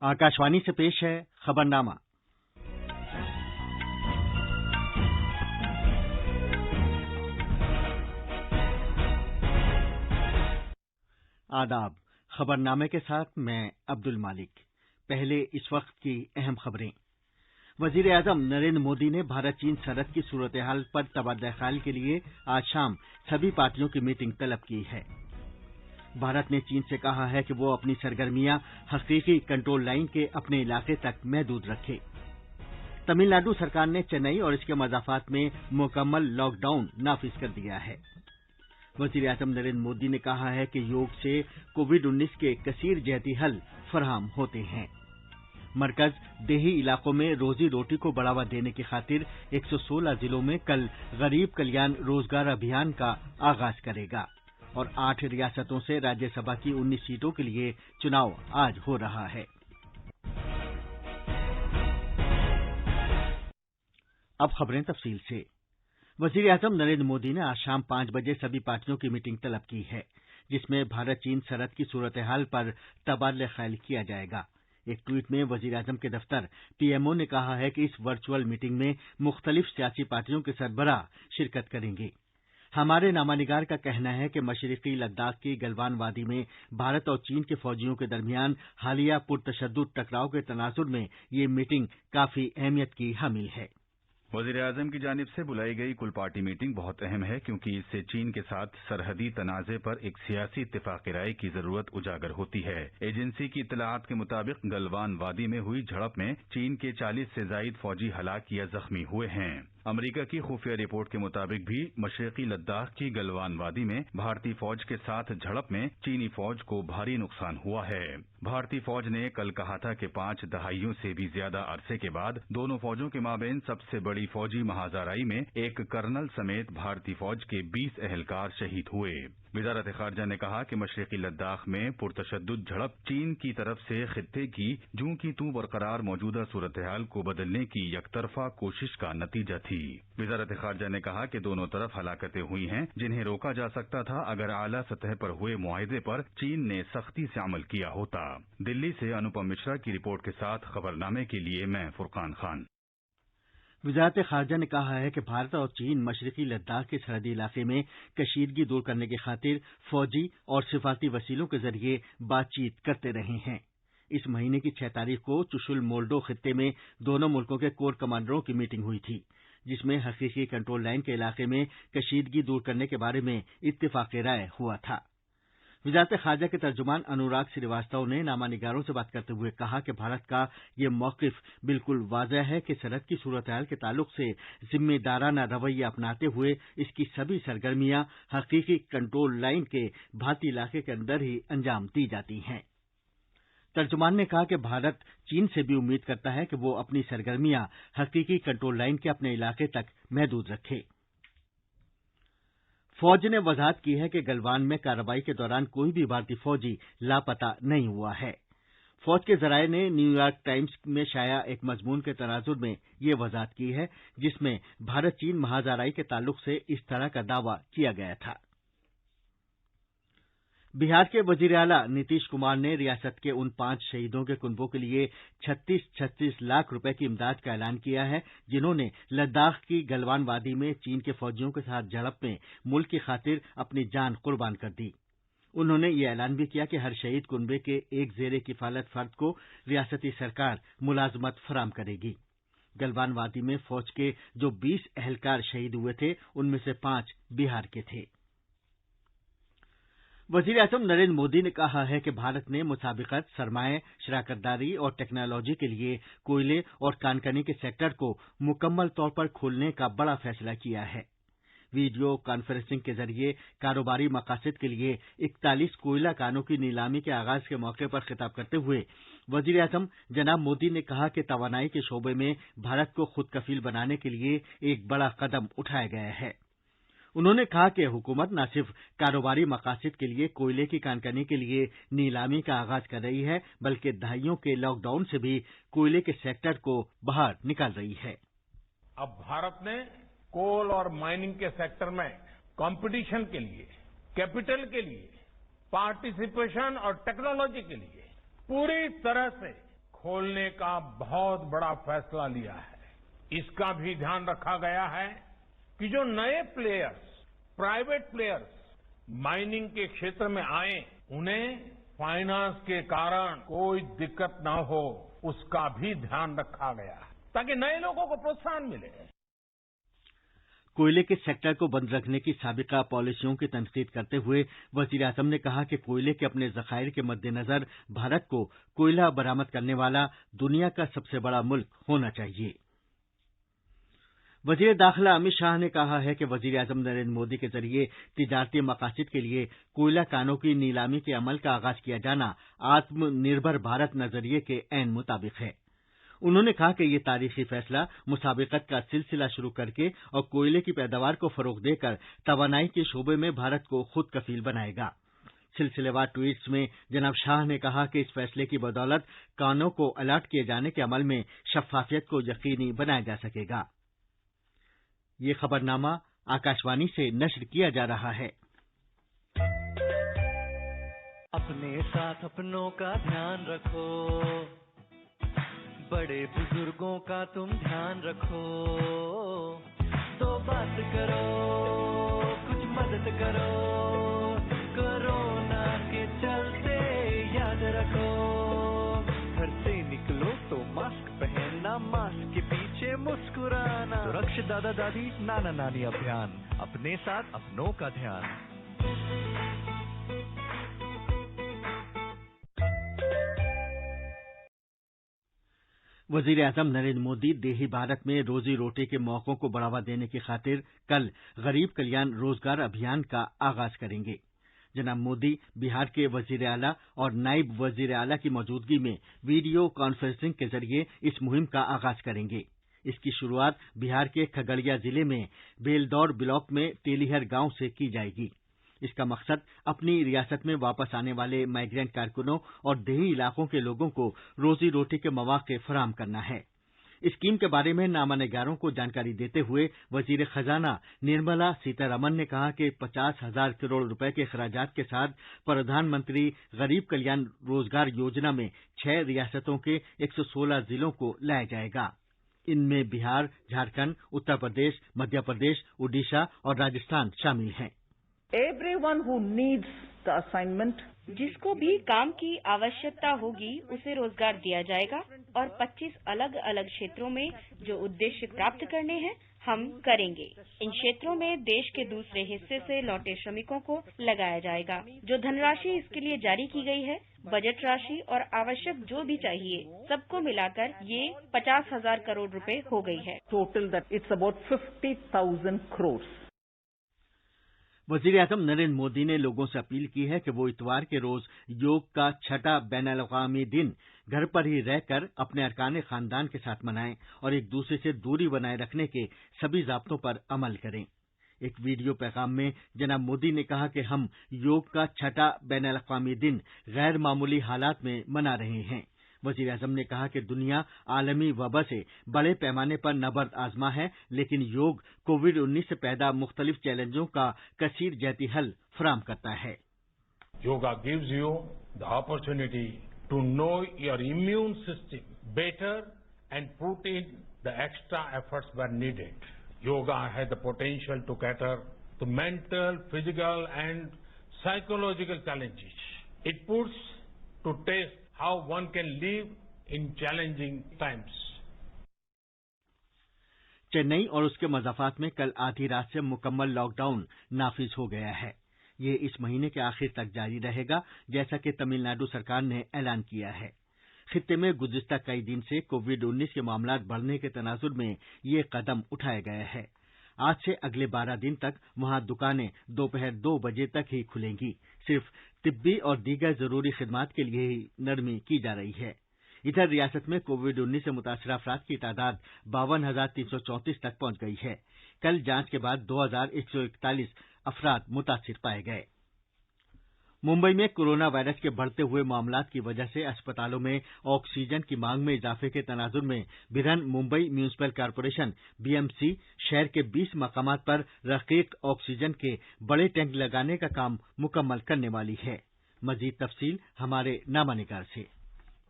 आकाशवाणी से पेश है खबरनामा। आदाब। खबरनामे के साथ मैं अब्दुल मालिक। पहले इस वक्त की अहम खबरें। वजीर आजम नरेंद्र मोदी ने भारत चीन सरहद की सूरत हाल पर तबादला ख्याल के लिए आज शाम सभी पार्टियों की मीटिंग तलब की है। भारत ने चीन से कहा है कि वो अपनी सरगर्मियां हकीकी कंट्रोल लाइन के अपने इलाके तक महदूद रखे। तमिलनाडु सरकार ने चेन्नई और इसके मज़ाफ़ात में मुकम्मल लॉकडाउन नाफिज कर दिया है। वज़ीर आज़म नरेंद्र मोदी ने कहा है कि योग से कोविड-19 के कसीर जहती हल फराहम होते हैं। मरकज देही इलाकों में रोजी रोटी को बढ़ावा देने की खातिर 116 जिलों में कल गरीब कल्याण रोजगार अभियान का आगाज करेगा और 8 रियासतों से राज्यसभा की 19 सीटों के लिए चुनाव आज हो रहा है। अब खबरें तफसील से। वजीर आजम नरेंद्र मोदी ने आज शाम 5 बजे सभी पार्टियों की मीटिंग तलब की है, जिसमें भारत चीन सरहद की सूरत हाल पर तबादला ख्याल किया जाएगा। एक ट्वीट में वजीर आजम के दफ्तर पीएमओ ने कहा है कि इस वर्चुअल मीटिंग में मुख्तलिफ सियासी पार्टियों के सरबराह शिरकत करेंगे। हमारे नामानिगार का कहना है कि मशरकी लद्दाख की गलवान वादी में भारत और चीन के फौजियों के दरमियान हालिया पुरतशद्दुद टकराव के तनाजुर में ये मीटिंग काफी अहमियत की हामिल है। वज़ीर आज़म की जानिब से बुलाई गई कुल पार्टी मीटिंग बहुत अहम है, क्योंकि इससे चीन के साथ सरहदी तनाज़े पर एक सियासी इत्तेफाक राय की जरूरत उजागर होती है। एजेंसी की इत्तलाआत के मुताबिक गलवान वादी में हुई झड़प में चीन के 40 से जायद फौजी हलाक या जख्मी हुए हैं। अमेरिका की खुफिया रिपोर्ट के मुताबिक भी मशरकी लद्दाख की गलवान वादी में भारतीय फौज के साथ झड़प में चीनी फौज को भारी नुकसान हुआ है। भारतीय फौज ने कल कहा था कि 5 दहाइयों से भी ज्यादा अरसे के बाद दोनों फौजों के माबेन सबसे बड़ी फौजी महाजराई में एक कर्नल समेत भारतीय फौज के 20 एहलकार शहीद हुए। वजारत खारजा ने कहा कि मशरकी लद्दाख में पुरतशद्दुद झड़प चीन की तरफ से खित्ते की जूं की तूं बरकरार मौजूदा सूरत हाल को बदलने की यकतरफा कोशिश का नतीजा थी। वजारत खारजा ने कहा कि दोनों तरफ हलाकतें हुई हैं, जिन्हें रोका जा सकता था अगर आला सतह पर हुए मुआहदे पर चीन ने सख्ती से अमल किया होता। दिल्ली से अनुपम मिश्रा की रिपोर्ट के साथ खबरनामे के लिए मैं फुरकान खान। वजारत खारजा ने कहा है कि भारत और चीन मशरकी लद्दाख के सरहदी इलाके में कशीदगी दूर करने की खातिर फौजी और सिफारती वसीलों के जरिए बातचीत करते रहे हैं। इस महीने की 6 तारीख को चुशुल मोल्डो खित्ते में दोनों मुल्कों के कोर कमांडरों की मीटिंग हुई थी, जिसमें हकीकी कंट्रोल लाइन के इलाके में कशीदगी दूर करने के बारे में इत्तेफाक राय हुआ था। वजारत खारजा के तर्जुमान अनुराग श्रीवास्तव ने नामानिगारों से बात करते हुए कहा कि भारत का ये मौकिफ बिल्कुल वाज़ह है कि सरहद की सूरत हाल के ताल्लुक से जिम्मेदाराना रवैया अपनाते हुए इसकी सभी सरगर्मियां हकीकी कंट्रोल लाइन के भारतीय इलाके के अंदर ही अंजाम दी जाती हैं। तर्जुमान ने कहा कि भारत चीन से भी उम्मीद करता है कि वो अपनी सरगर्मियां हकीकी कंट्रोल लाइन के अपने इलाके तक महदूद रखे। फौज ने वजाहत की है कि गलवान में कार्रवाई के दौरान कोई भी भारतीय फौजी लापता नहीं हुआ है। फौज के जराये ने न्यूयॉर्क टाइम्स में शाया एक मजमून के तनाजुर में ये वजाहत की है, जिसमें भारत चीन महाजराई के ताल्लुक से इस तरह का दावा किया गया था। बिहार के वजीर आला नीतीश कुमार ने रियासत के उन 5 शहीदों के कुनबों के लिए 36 लाख रुपए की इमदाद का ऐलान किया है, जिन्होंने लद्दाख की गलवान वादी में चीन के फौजियों के साथ झड़प में मुल्क की खातिर अपनी जान कुर्बान कर दी। उन्होंने ये ऐलान भी किया कि हर शहीद कुनबे के एक ज़ेरे किफालत फर्द को रियासती सरकार मुलाजमत फराम करेगी। गलवान वादी में फौज के जो 20 एहलकार शहीद हुए थे, उनमें से 5 बिहार के थे। वज़ीर आज़म नरेंद्र मोदी ने कहा है कि भारत ने मुसाबिकत, सरमाए, शराकतदारी और टेक्नोलॉजी के लिए कोयले और कानकनी के सेक्टर को मुकम्मल तौर पर खोलने का बड़ा फैसला किया है। वीडियो कॉन्फ्रेंसिंग के जरिए कारोबारी मकासद के लिए 41 कोयला कानों की नीलामी के आगाज के मौके पर खिताब करते हुए वज़ीर आज़म जनाब मोदी ने कहा कि तवानाई के शोबे में भारत को खुद कफील बनाने के लिए एक बड़ा कदम उठाया गया है। उन्होंने कहा कि हुकूमत न सिर्फ कारोबारी मकासद के लिए कोयले की कानकनी के लिए नीलामी का आगाज कर रही है, बल्कि दहाइयों के लॉकडाउन से भी कोयले के सेक्टर को बाहर निकाल रही है। अब भारत ने कोल और माइनिंग के सेक्टर में कंपटीशन के लिए, कैपिटल के लिए, पार्टिसिपेशन और टेक्नोलॉजी के लिए पूरी तरह से खोलने का बहुत बड़ा फैसला लिया है। इसका भी ध्यान रखा गया है कि जो नए प्लेयर्स, प्राइवेट प्लेयर्स माइनिंग के क्षेत्र में आए, उन्हें फाइनेंस के कारण कोई दिक्कत न हो, उसका भी ध्यान रखा गया है ताकि नए लोगों को प्रोत्साहन मिले। कोयले के सेक्टर को बंद रखने की साबिका पॉलिसियों की तनकीद करते हुए वजीर आजम ने कहा कि कोयले के अपने जखायर के मद्देनजर भारत को कोयला बरामद करने वाला दुनिया का सबसे बड़ा मुल्क होना चाहिए। वजीर दाखिला अमित शाह ने कहा है कि वजीर आजम नरेंद्र मोदी के जरिए तिजारती मकासद के लिए कोयला कानों की नीलामी के अमल का आगाज किया जाना आत्मनिर्भर भारत नजरिए के ऐन मुताबिक है। उन्होंने कहा कि ये तारीखी फैसला मुसाबिकत का सिलसिला शुरू करके और कोयले की पैदावार को फरोग देकर तवानाई के शोबे में भारत को खुद कफील बनाएगा। सिलसिलेवार ट्वीट्स में जनाब शाह ने कहा कि इस फैसले की बदौलत कानों को अलर्ट किए जाने के अमल में शफाफियत को यकीनी बनाया जा सकेगा। ये खबरनामा आकाशवाणी से नश्र किया जा रहा है। अपने साथ अपनों का ध्यान रखो, बड़े बुजुर्गों का तुम ध्यान रखो, तो बात करो, कुछ मदद करो, कोरोना के चलते याद रखो, घर से निकलो तो मास्क पहनना, मास्क के पीछे मुस्कुराना। सुरक्षित दादा दादी नाना नानी अभियान, अपने साथ अपनों का ध्यान। वजीर आजम नरेंद्र मोदी देही भारत में रोजी रोटी के मौकों को बढ़ावा देने की खातिर कल गरीब कल्याण रोजगार अभियान का आगाज करेंगे। जनाब मोदी बिहार के वजीर आला और नायब वजीर आला की मौजूदगी में वीडियो कॉन्फ्रेंसिंग के जरिए इस मुहिम का आगाज करेंगे। इसकी शुरुआत बिहार के खगड़िया जिले में बेलदौर ब्लॉक में तेलीहर गांव से की जाएगी। इसका मकसद अपनी रियासत में वापस आने वाले माइग्रेंट कारकुनों और देही इलाकों के लोगों को रोजी रोटी के मौके फराहम करना है। इस स्कीम के बारे में नामानिगारों को जानकारी देते हुए वजीर खजाना निर्मला सीतारमण ने कहा कि 50,000 करोड़ रुपए के खराजात के साथ प्रधानमंत्री गरीब कल्याण रोजगार योजना में 6 रियासतों के 116 जिलों को लाया जाएगा। इनमें बिहार, झारखंड, उत्तर प्रदेश, मध्य प्रदेश, उड़ीसा और राजस्थान शामिल हैं। Everyone who needs the assignment, जिसको भी काम की आवश्यकता होगी उसे रोजगार दिया जाएगा और 25 अलग अलग क्षेत्रों में जो उद्देश्य प्राप्त करने हैं हम करेंगे। इन क्षेत्रों में देश के दूसरे हिस्से से लौटे श्रमिकों को लगाया जाएगा। जो धनराशि इसके लिए जारी की गई है, बजट राशि और आवश्यक जो भी चाहिए, सबको मिलाकर ये 50,000 करोड़ रुपए हो गई है। total that it's about 50,000 crores. वजीर आजम नरेंद्र मोदी ने लोगों से अपील की है कि वो इतवार के रोज योग का 6वां बैनुल-अक़वामी दिन घर पर ही रहकर अपने अरकान खानदान के साथ मनाएं और एक दूसरे से दूरी बनाए रखने के सभी ज़ाब्तों पर अमल करें। एक वीडियो पैगाम में जनाब मोदी ने कहा कि हम योग का 6वां बैनुल-अक़वामी दिन गैर मामूली हालात में मना रहे हैं। वजीर आजम ने कहा कि दुनिया आलमी वबा से बड़े पैमाने पर नबर्द आजमा है, लेकिन योग कोविड-19 से पैदा मुख्तलिफ चैलेंजों का कसीर जहती हल फराहम करता है। Yoga gives you the opportunity to know your immune system better and put in the extra efforts where needed. Yoga has the potential to cater to mental, physical and psychological challenges. It puts to test how one can live in challenging times. Chennai और उसके मज़ाफ़ात में कल आधी रात से मुकम्मल lockdown नाफिज हो गया है। ये इस महीने के आखिर तक जारी रहेगा, जैसा कि तमिलनाडु सरकार ने ऐलान किया है। खित्ते में गुज़िश्ता कई दिन से कोविड-19 के मामलात बढ़ने के तनाजुर में ये कदम उठाया गया है। आज से अगले 12 दिन तक वहां दुकानें दोपहर 2 बजे तक ही खुलेंगी। सिर्फ तिब्बी और दीगर जरूरी खिदमात के लिए ही नरमी की जा रही है। इधर रियासत में कोविड-19 से मुतासर अफराद की तादाद 52,334 तक पहुंच गई है। कल जांच के बाद 2,141 अफराद मुतासिर पाए गए। मुंबई में कोरोना वायरस के बढ़ते हुए मामलात की वजह से अस्पतालों में ऑक्सीजन की मांग में इजाफे के तनाजुर में बिरहन मुंबई म्यूनिसिपल कॉरपोरेशन बीएमसी शहर के 20 मकामात पर रकीक ऑक्सीजन के बड़े टैंक लगाने का काम मुकम्मल करने वाली है। मजीद तफसील हमारे नामानिगार से।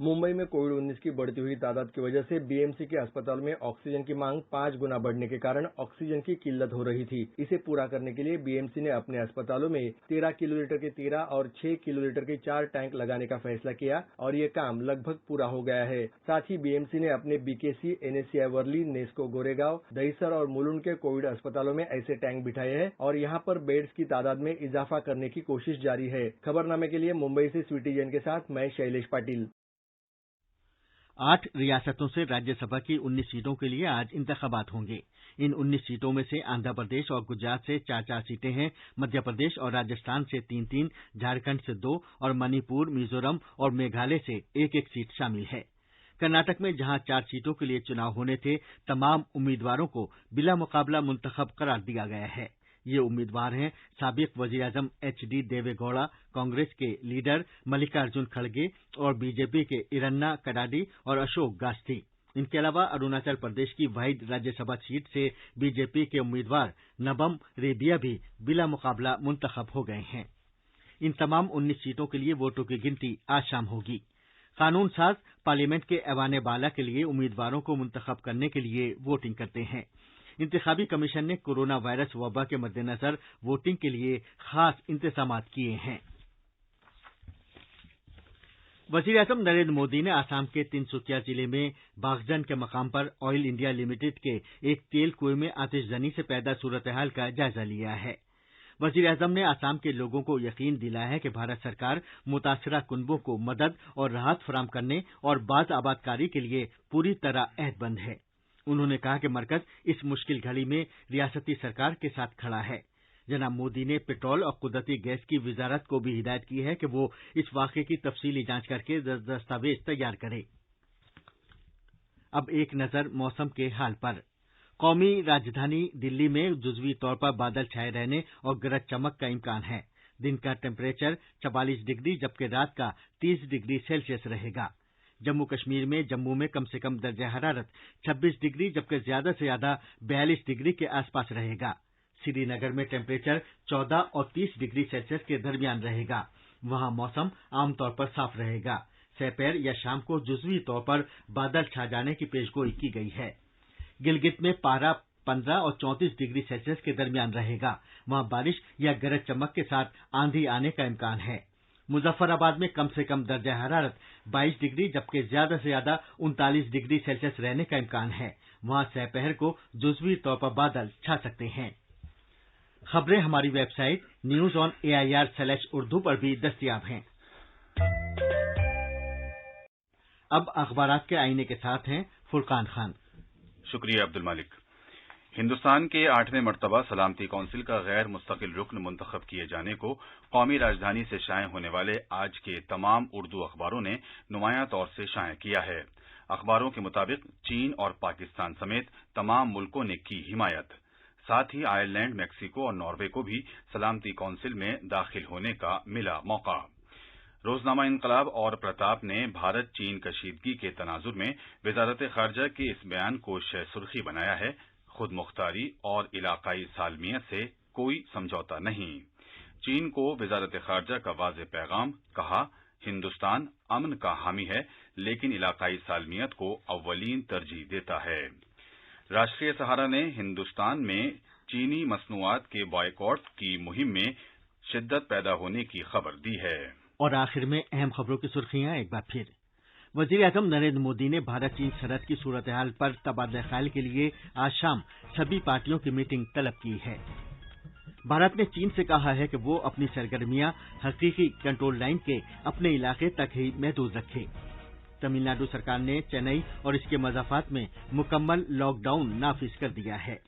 मुंबई में कोविड-19 की बढ़ती हुई तादाद की वजह से बीएमसी के अस्पताल में ऑक्सीजन की मांग 5 गुना बढ़ने के कारण ऑक्सीजन की किल्लत हो रही थी। इसे पूरा करने के लिए बीएमसी ने अपने अस्पतालों में 13 किलोलीटर के 13 और 6 किलोलीटर के 4 टैंक लगाने का फैसला किया और ये काम लगभग पूरा हो गया है। साथ ही बीएमसी ने अपने बीकेसी, एनएससीआई वर्ली, नेस्को गोरेगांव, दहिसर और मुलुंड के कोविड अस्पतालों में ऐसे टैंक बिठाए हैं और यहाँ पर बेड्स की तादाद में इजाफा करने की कोशिश जारी है। खबरनामे के लिए मुंबई से स्वीटी जैन के साथ मैं शैलेश पाटिल। 8 रियासतों से राज्यसभा की 19 सीटों के लिए आज इंतखाबात होंगे। इन 19 सीटों में से आंध्र प्रदेश और गुजरात से 4-4 सीटें हैं, मध्य प्रदेश और राजस्थान से 3-3, झारखंड से 2 और मणिपुर, मिजोरम और मेघालय से 1-1 सीट शामिल है। कर्नाटक में जहां 4 सीटों के लिए चुनाव होने थे, तमाम उम्मीदवारों को बिला मुकाबला मुंतखब करार दिया गया है। ये उम्मीदवार हैं साबिक वजीर-ए-आजम एच.डी. देवेगौड़ा, कांग्रेस के लीडर मल्लिकार्जुन खड़गे और बीजेपी के इरन्ना कडाडी और अशोक गास्ती। इनके अलावा अरुणाचल प्रदेश की वाहिद राज्यसभा सीट से बीजेपी के उम्मीदवार नबम रेबिया भी बिला मुकाबला मुंतखब हो गए हैं। इन तमाम 19 सीटों के लिए वोटों की गिनती आज शाम होगी। कानून साज पार्लियामेंट के ऐवान बाला के लिए उम्मीदवारों को मुंतखब करने के लिए वोटिंग करते हैं। इंतखाबी कमीशन ने कोरोना वायरस वबा के मद्देनजर वोटिंग के लिए खास इंतजाम किए हैं। वजीर-ए-आजम नरेंद्र मोदी ने आसाम के तिनसुकिया जिले में बागजन के मकाम पर ऑयल इंडिया लिमिटेड के एक तेल कुएं में आतिशबाजी से पैदा सूरत-ए-हाल का जायजा लिया है। वजीर-ए-आजम ने आसाम के लोगों को यकीन दिलाया है कि भारत सरकार मुतासरा कुनबों को मदद और राहत फराहम करने और बाज आबादकारी के लिए पूरी तरह अहदबंद है। उन्होंने कहा कि मरकज इस मुश्किल घड़ी में रियासती सरकार के साथ खड़ा है। जनाब मोदी ने पेट्रोल और कुदरती गैस की वजारत को भी हिदायत की है कि वो इस वाक़े की तफसीली जांच करके दस्तावेज तैयार करे। अब एक नजर मौसम के हाल पर। कौमी राजधानी दिल्ली में जुज़वी तौर पर बादल छाए रहने और गरज चमक का इम्कान है। दिन का टेम्परेचर 44 डिग्री जबकि रात का 30 डिग्री सेल्सियस रहेगा। जम्मू कश्मीर में जम्मू में कम से कम दर्जा हरारत 26 डिग्री जबकि ज्यादा से ज्यादा 42 डिग्री के आसपास रहेगा। श्रीनगर में टेम्परेचर 14 और 30 डिग्री सेल्सियस के दरमियान रहेगा। वहां मौसम आमतौर पर साफ रहेगा। दोपहर या शाम को जुज़वी तौर पर बादल छा जाने की पेशगोई की गई है। गिलगित में पारा 15 और 34 डिग्री सेल्सियस के दरमियान रहेगा। वहां बारिश या गरज चमक के साथ आंधी आने का इम्कान है। मुजफ्फराबाद में कम से कम दर्जा हरारत 22 डिग्री जबकि ज्यादा से ज्यादा 39 डिग्री सेल्सियस रहने का इम्कान है। वहां दोपहर को जुज़वी तौर पर बादल छा सकते हैं। खबरें हमारी वेबसाइट news.air/urdu पर भी दस्तयाब हैं। अब अखबारात के आईने के साथ हैं फुरकान खान। शुक्रिया अब्दुल मालिक। हिंदुस्तान के 8वें मर्तबा सलामती कौंसिल का गैर मुस्तकिल रुकन मुंतखब किए जाने को कौमी राजधानी से शाये होने वाले आज के तमाम उर्दू अखबारों ने नुमायां तौर से शाये किया है। अखबारों के मुताबिक चीन और पाकिस्तान समेत तमाम मुल्कों ने की हिमायत। साथ ही आयरलैंड, मैक्सिको और नॉर्वे को भी सलामती कौंसिल में दाखिल होने का मिला मौका। रोजनामा इनकलाब और प्रताप ने भारत चीन कशीदगी के तनाजुर में वजारत खारजा के इस बयान को शह सुर्खी बनाया है, खुद मुख्तारी और इलाकाई सालमियत से कोई समझौता नहीं। चीन को वजारत खारजा का वाज़ेह पैगाम, कहा हिंदुस्तान अमन का हामी है लेकिन इलाकाई सालमियत को अव्वलीन तरजीह देता है। राष्ट्रीय सहारा ने हिंदुस्तान में चीनी मसनूआत के बॉयकॉट की मुहिम में शिद्दत पैदा होने की खबर दी है। और आखिर में अहम खबरों की सुर्खियां एक बार फिर। वजीर-ए-आज़म नरेंद्र मोदी ने भारत चीन सरहद की सूरत हाल पर तबादला ख्याल के लिए आज शाम सभी पार्टियों की मीटिंग तलब की है। भारत ने चीन से कहा है कि वो अपनी सरगर्मियां हकीकी कंट्रोल लाइन के अपने इलाके तक ही महदूद रखे। तमिलनाडु सरकार ने चेन्नई और इसके मज़ाफ़ात में मुकम्मल लॉकडाउन नाफिज कर दिया है।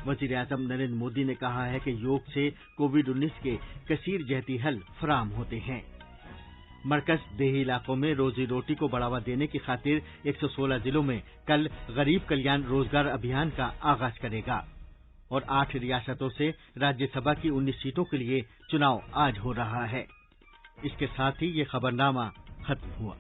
वज़ीर-ए-आज़म नरेंद्र मोदी ने कहा है कि योग से कोविड-19 के कसीर जहती हल फराहम होते हैं। मरकज देही इलाकों में रोजी रोटी को बढ़ावा देने की खातिर 116 जिलों में कल गरीब कल्याण रोजगार अभियान का आगाज करेगा। और 8 रियासतों से राज्यसभा की 19 सीटों के लिए चुनाव आज हो रहा है। इसके साथ ही ये खबरनामा खत्म हुआ।